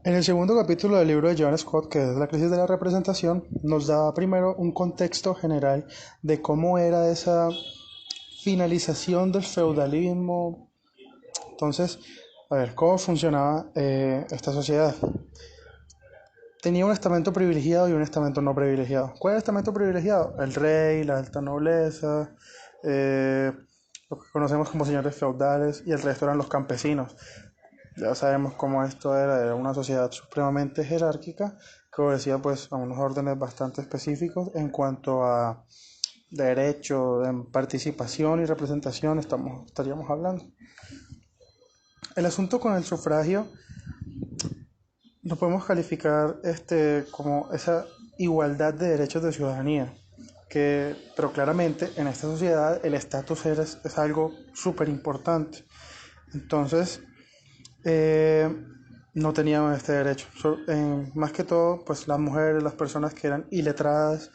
En el segundo capítulo del libro de John Scott, que es La crisis de la representación, nos da primero un contexto general de cómo era esa finalización del feudalismo. Entonces, a ver, ¿cómo funcionaba esta sociedad? Tenía un estamento privilegiado y un estamento no privilegiado. ¿Cuál es el estamento privilegiado? El rey, la alta nobleza, eh, lo que conocemos como señores feudales, y el resto eran los campesinos. Ya sabemos cómo esto era una sociedad supremamente jerárquica que obedecía pues a unos órdenes bastante específicos en cuanto a derecho, en participación y representación estaríamos hablando. El asunto con el sufragio lo podemos calificar como esa igualdad de derechos de ciudadanía, pero claramente en esta sociedad el estatus es algo súper importante. Entonces, eh, no tenían este derecho. Más que todo, pues las mujeres, las personas que eran iletradas,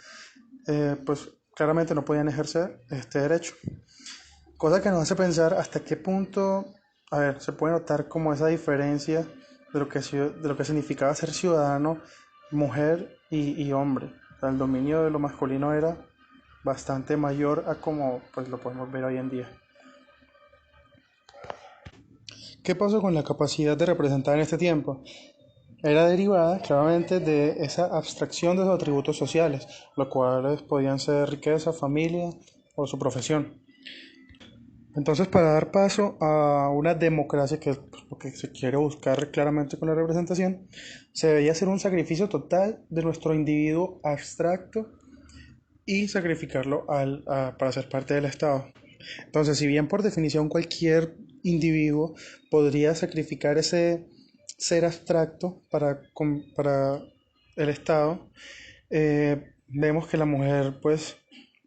pues claramente no podían ejercer este derecho. Cosa que nos hace pensar hasta qué punto, a ver, se puede notar como esa diferencia de lo que significaba ser ciudadano, mujer y hombre. O sea, el dominio de lo masculino era bastante mayor a como pues lo podemos ver hoy en día. ¿Qué pasó con la capacidad de representar en este tiempo? Era derivada claramente de esa abstracción de los atributos sociales, los cuales podían ser riqueza, familia o su profesión. Entonces, para dar paso a una democracia, que es pues, lo que se quiere buscar claramente con la representación, se debía hacer un sacrificio total de nuestro individuo abstracto y sacrificarlo para ser parte del Estado. Entonces, si bien por definición cualquier individuo podría sacrificar ese ser abstracto para el Estado, vemos que la mujer pues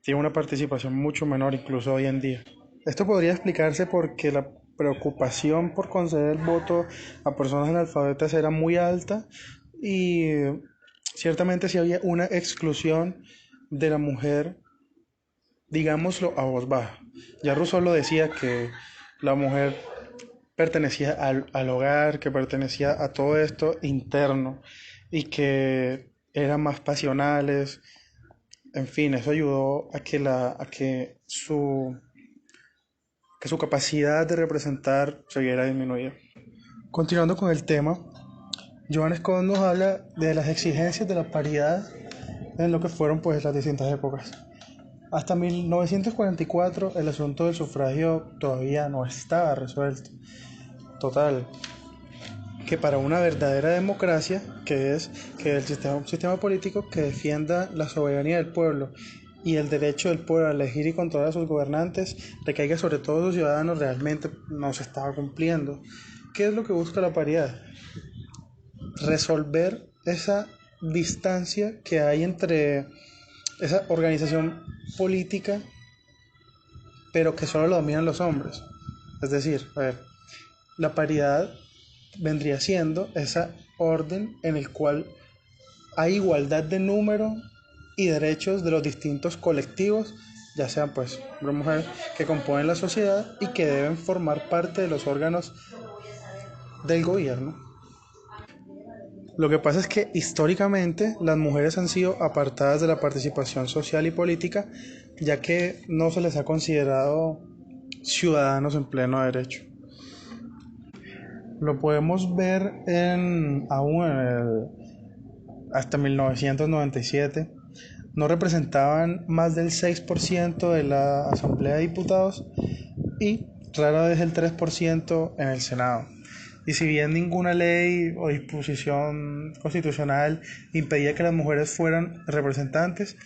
tiene una participación mucho menor incluso hoy en día. Esto podría explicarse porque la preocupación por conceder el voto a personas analfabetas era muy alta y ciertamente sí había una exclusión de la mujer, digámoslo a voz baja. Ya Rousseau lo decía que la mujer pertenecía al hogar, que pertenecía a todo esto interno y que eran más pasionales. En fin, eso ayudó que su capacidad de representar se viera disminuida. Continuando con el tema, Joan Scott nos habla de las exigencias de la paridad en lo que fueron pues las distintas épocas. Hasta 1944 el asunto del sufragio todavía no estaba resuelto. Total, que para una verdadera democracia, que es que un sistema político que defienda la soberanía del pueblo y el derecho del pueblo a elegir y controlar a sus gobernantes, recaiga sobre todos los ciudadanos, realmente no se estaba cumpliendo. ¿Qué es lo que busca la paridad? Resolver esa distancia que hay entre esa organización política, pero que solo lo dominan los hombres. Es decir, a ver, la paridad vendría siendo esa orden en el cual hay igualdad de número y derechos de los distintos colectivos, ya sean pues hombre o mujer, que componen la sociedad y que deben formar parte de los órganos del gobierno. Lo que pasa es que históricamente las mujeres han sido apartadas de la participación social y política, ya que no se les ha considerado ciudadanos en pleno derecho. Lo podemos ver hasta 1997. No representaban más del 6% de la Asamblea de Diputados y rara vez el 3% en el Senado. Y si bien ninguna ley o disposición constitucional impedía que las mujeres fueran representantes,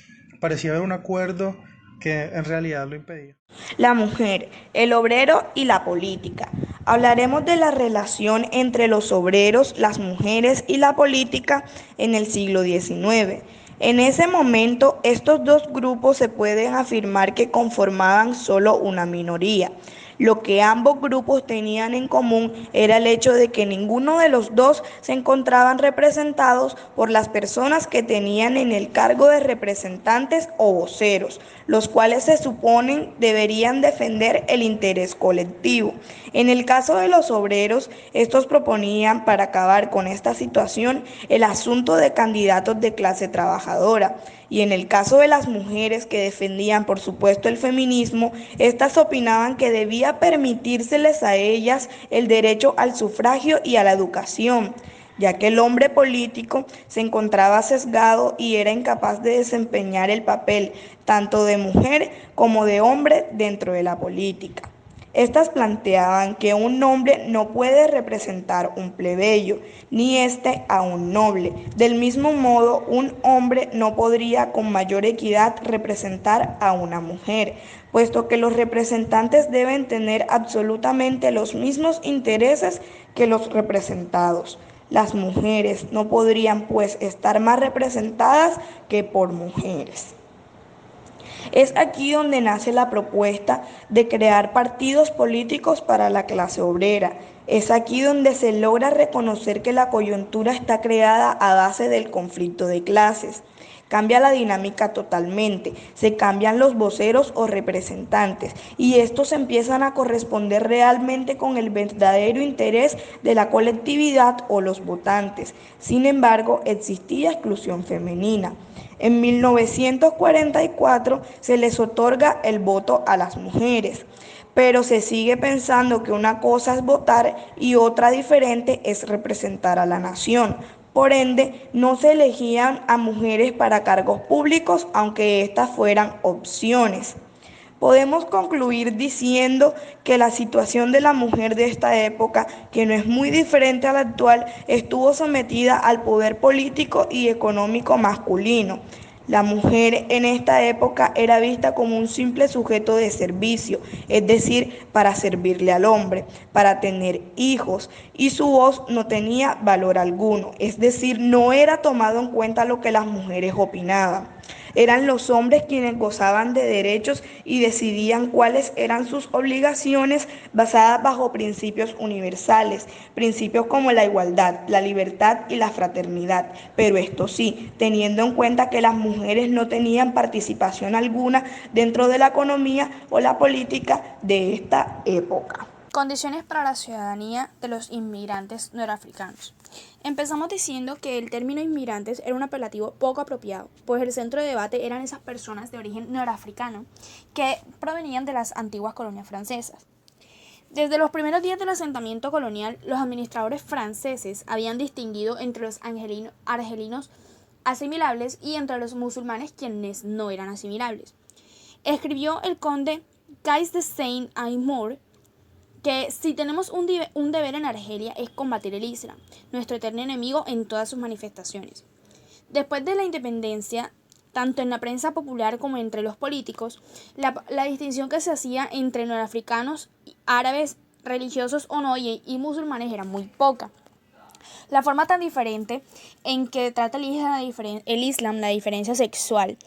parecía haber un acuerdo que en realidad lo impedía. La mujer, el obrero y la política. Hablaremos de la relación entre los obreros, las mujeres y la política en el siglo XIX. En ese momento, estos dos grupos se pueden afirmar que conformaban solo una minoría. Lo que ambos grupos tenían en común era el hecho de que ninguno de los dos se encontraban representados por las personas que tenían en el cargo de representantes o voceros, los cuales se suponen deberían defender el interés colectivo. En el caso de los obreros, estos proponían, para acabar con esta situación, el asunto de candidatos de clase trabajadora. Y en el caso de las mujeres, que defendían por supuesto el feminismo, estas opinaban que debía permitírseles a ellas el derecho al sufragio y a la educación, ya que el hombre político se encontraba sesgado y era incapaz de desempeñar el papel tanto de mujer como de hombre dentro de la política. Estas planteaban que un hombre no puede representar un plebeyo, ni éste a un noble. Del mismo modo, un hombre no podría con mayor equidad representar a una mujer, puesto que los representantes deben tener absolutamente los mismos intereses que los representados. Las mujeres no podrían, pues, estar más representadas que por mujeres. Es aquí donde nace la propuesta de crear partidos políticos para la clase obrera. Es aquí donde se logra reconocer que la coyuntura está creada a base del conflicto de clases. Cambia la dinámica totalmente, se cambian los voceros o representantes y estos empiezan a corresponder realmente con el verdadero interés de la colectividad o los votantes. Sin embargo, existía exclusión femenina. En 1944 se les otorga el voto a las mujeres, pero se sigue pensando que una cosa es votar y otra diferente es representar a la nación. Por ende, no se elegían a mujeres para cargos públicos, aunque estas fueran opciones. Podemos concluir diciendo que la situación de la mujer de esta época, que no es muy diferente a la actual, estuvo sometida al poder político y económico masculino. La mujer en esta época era vista como un simple sujeto de servicio, es decir, para servirle al hombre, para tener hijos, y su voz no tenía valor alguno, es decir, no era tomado en cuenta lo que las mujeres opinaban. Eran los hombres quienes gozaban de derechos y decidían cuáles eran sus obligaciones basadas bajo principios universales, principios como la igualdad, la libertad y la fraternidad. Pero esto sí, teniendo en cuenta que las mujeres no tenían participación alguna dentro de la economía o la política de esta época. Condiciones para la ciudadanía de los inmigrantes norafricanos. Empezamos diciendo que el término inmigrantes era un apelativo poco apropiado, pues el centro de debate eran esas personas de origen norafricano que provenían de las antiguas colonias francesas. Desde los primeros días del asentamiento colonial, los administradores franceses habían distinguido entre los argelinos asimilables y entre los musulmanes quienes no eran asimilables. Escribió el conde Gais de Saint-Amour que si tenemos un deber en Argelia es combatir el Islam, nuestro eterno enemigo en todas sus manifestaciones. Después de la independencia, tanto en la prensa popular como entre los políticos, la distinción que se hacía entre norafricanos, árabes, religiosos o no y musulmanes era muy poca. La forma tan diferente en que trata el Islam la diferencia sexual,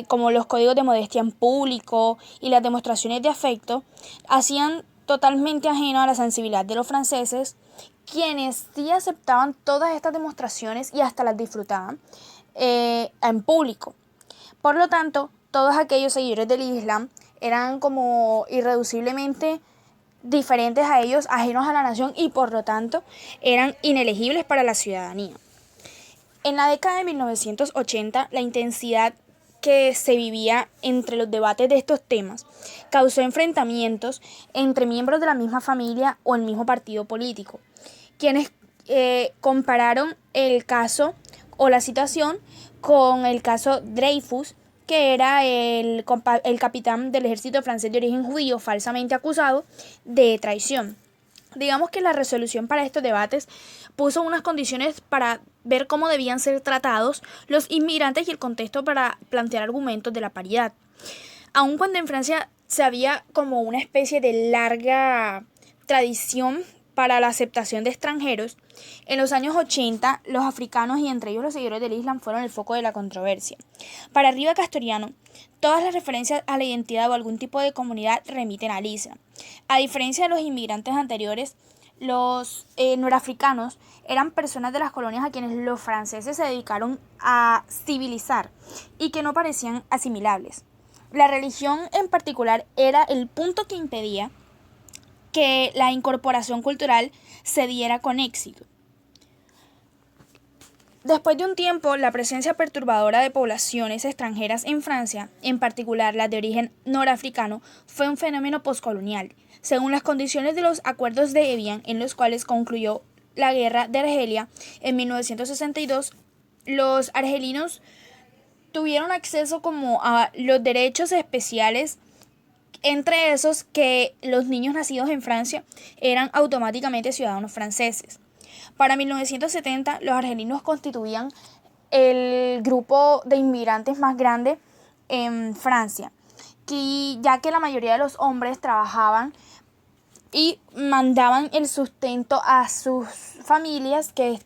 como los códigos de modestia en público y las demostraciones de afecto, hacían totalmente ajeno a la sensibilidad de los franceses, quienes sí aceptaban todas estas demostraciones y hasta las disfrutaban en público. Por lo tanto, todos aquellos seguidores del Islam eran como irreduciblemente diferentes a ellos, ajenos a la nación y por lo tanto eran inelegibles para la ciudadanía. En la década de 1980, la intensidad que se vivía entre los debates de estos temas causó enfrentamientos entre miembros de la misma familia o el mismo partido político, quienes compararon el caso o la situación con el caso Dreyfus, que era el capitán del ejército francés de origen judío falsamente acusado de traición. Digamos que la resolución para estos debates puso unas condiciones para ver cómo debían ser tratados los inmigrantes y el contexto para plantear argumentos de la paridad. Aun cuando en Francia se había como una especie de larga tradición para la aceptación de extranjeros, en los años 80 los africanos y entre ellos los seguidores del Islam fueron el foco de la controversia. Para Riva Castoriano, todas las referencias a la identidad o algún tipo de comunidad remiten al Islam. A diferencia de los inmigrantes anteriores, los norafricanos eran personas de las colonias a quienes los franceses se dedicaron a civilizar y que no parecían asimilables. La religión en particular era el punto que impedía que la incorporación cultural se diera con éxito. Después de un tiempo, la presencia perturbadora de poblaciones extranjeras en Francia, en particular las de origen norafricano, fue un fenómeno postcolonial. Según las condiciones de los acuerdos de Evian, en los cuales concluyó la guerra de Argelia en 1962, los argelinos tuvieron acceso como a los derechos especiales, entre esos que los niños nacidos en Francia eran automáticamente ciudadanos franceses. Para 1970, los argelinos constituían el grupo de inmigrantes más grande en Francia, ya que la mayoría de los hombres trabajaban y mandaban el sustento a sus familias que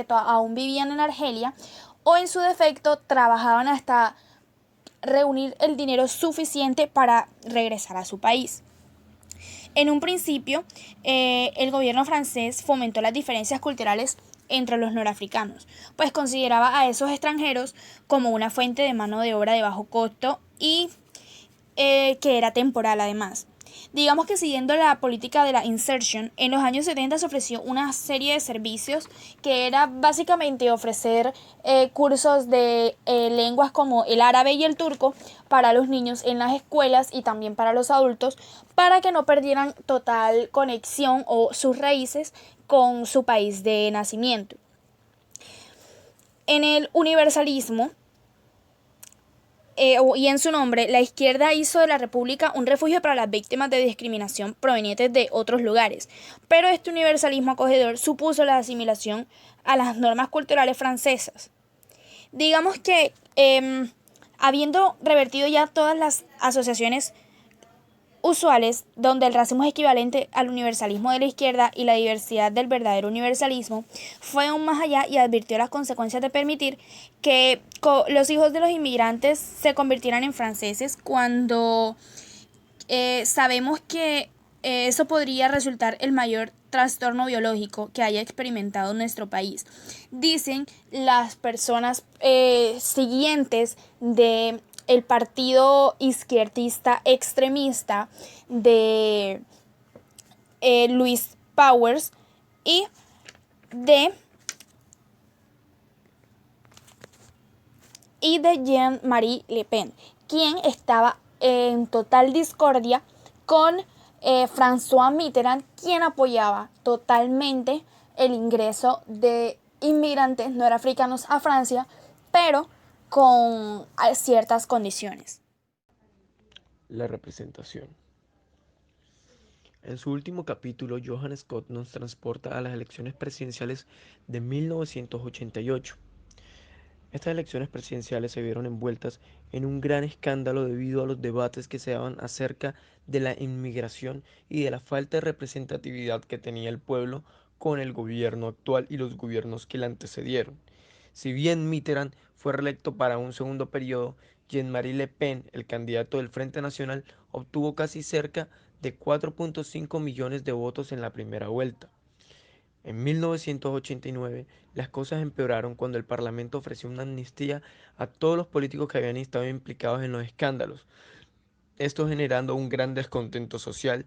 aún vivían en Argelia, o en su defecto trabajaban hasta reunir el dinero suficiente para regresar a su país. En un principio, el gobierno francés fomentó las diferencias culturales entre los norafricanos, pues consideraba a esos extranjeros como una fuente de mano de obra de bajo costo y que era temporal además. Digamos que siguiendo la política de la insertion, en los años 70 se ofreció una serie de servicios que era básicamente ofrecer cursos de lenguas como el árabe y el turco para los niños en las escuelas y también para los adultos, para que no perdieran total conexión o sus raíces con su país de nacimiento. En el universalismo, y en su nombre, la izquierda hizo de la República un refugio para las víctimas de discriminación provenientes de otros lugares, pero este universalismo acogedor supuso la asimilación a las normas culturales francesas. Digamos que, habiendo revertido ya todas las asociaciones usuales, donde el racismo es equivalente al universalismo de la izquierda y la diversidad del verdadero universalismo, fue aún más allá y advirtió las consecuencias de permitir que los hijos de los inmigrantes se convirtieran en franceses cuando sabemos que eso podría resultar el mayor trastorno biológico que haya experimentado nuestro país. Dicen las personas siguientes de el partido izquierdista extremista de Louis Powers y de Jean-Marie Le Pen, quien estaba en total discordia con François Mitterrand, quien apoyaba totalmente el ingreso de inmigrantes norafricanos a Francia, pero con ciertas condiciones. La representación. En su último capítulo, Johann Scott nos transporta a las elecciones presidenciales de 1988. Estas elecciones presidenciales se vieron envueltas en un gran escándalo debido a los debates que se daban acerca de la inmigración y de la falta de representatividad que tenía el pueblo con el gobierno actual y los gobiernos que le antecedieron. Si bien Mitterrand fue reelecto para un segundo periodo, Jean-Marie Le Pen, el candidato del Frente Nacional, obtuvo casi cerca de 4.5 millones de votos en la primera vuelta. En 1989, las cosas empeoraron cuando el Parlamento ofreció una amnistía a todos los políticos que habían estado implicados en los escándalos, esto generando un gran descontento social,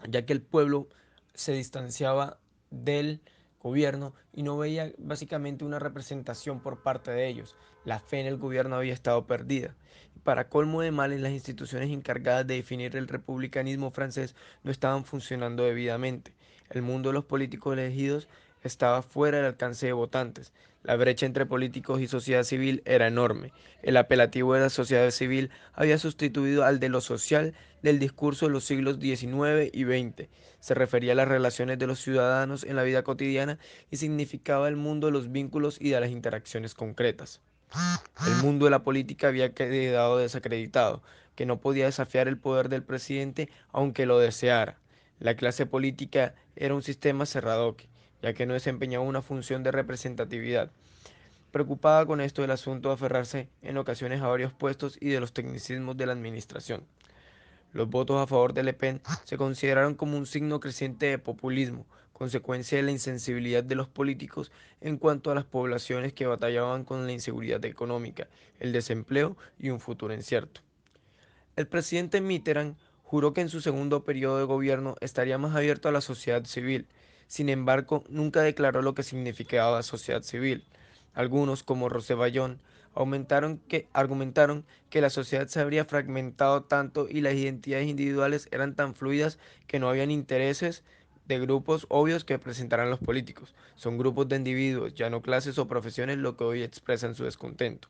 ya que el pueblo se distanciaba del gobierno y no veía básicamente una representación por parte de ellos. La fe en el gobierno había estado perdida. Para colmo de males, las instituciones encargadas de definir el republicanismo francés no estaban funcionando debidamente. El mundo de los políticos elegidos estaba fuera del alcance de votantes. La brecha entre políticos y sociedad civil era enorme. El apelativo de la sociedad civil había sustituido al de lo social del discurso de los siglos XIX y XX. Se refería a las relaciones de los ciudadanos en la vida cotidiana y significaba el mundo de los vínculos y de las interacciones concretas. El mundo de la política había quedado desacreditado, que no podía desafiar el poder del presidente aunque lo deseara. La clase política era un sistema cerradoque, ya que no desempeñaba una función de representatividad. Preocupada con esto, el asunto de aferrarse en ocasiones a varios puestos y de los tecnicismos de la administración. Los votos a favor de Le Pen se consideraron como un signo creciente de populismo, consecuencia de la insensibilidad de los políticos en cuanto a las poblaciones que batallaban con la inseguridad económica, el desempleo y un futuro incierto. El presidente Mitterrand juró que en su segundo periodo de gobierno estaría más abierto a la sociedad civil. Sin embargo, nunca declaró lo que significaba sociedad civil. Algunos, como Rosellón, argumentaron que la sociedad se habría fragmentado tanto y las identidades individuales eran tan fluidas que no habían intereses de grupos obvios que presentaran los políticos. Son grupos de individuos, ya no clases o profesiones, lo que hoy expresan su descontento.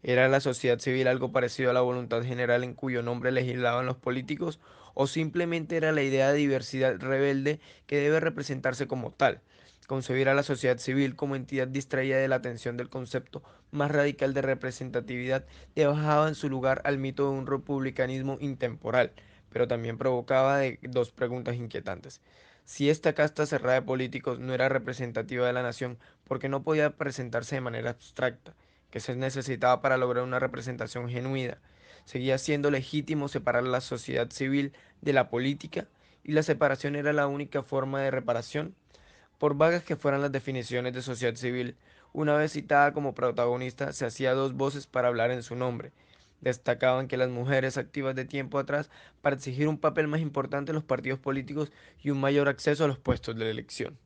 ¿Era la sociedad civil algo parecido a la voluntad general en cuyo nombre legislaban los políticos? ¿O simplemente era la idea de diversidad rebelde que debe representarse como tal? Concebir a la sociedad civil como entidad distraída de la atención del concepto más radical de representatividad dejaba en su lugar al mito de un republicanismo intemporal, pero también provocaba dos preguntas inquietantes. Si esta casta cerrada de políticos no era representativa de la nación, ¿por qué no podía presentarse de manera abstracta, que se necesitaba para lograr una representación genuina? Seguía siendo legítimo separar la sociedad civil de la política, y la separación era la única forma de reparación. Por vagas que fueran las definiciones de sociedad civil, una vez citada como protagonista, se hacía dos voces para hablar en su nombre. Destacaban que las mujeres activas de tiempo atrás para exigir un papel más importante en los partidos políticos y un mayor acceso a los puestos de elección.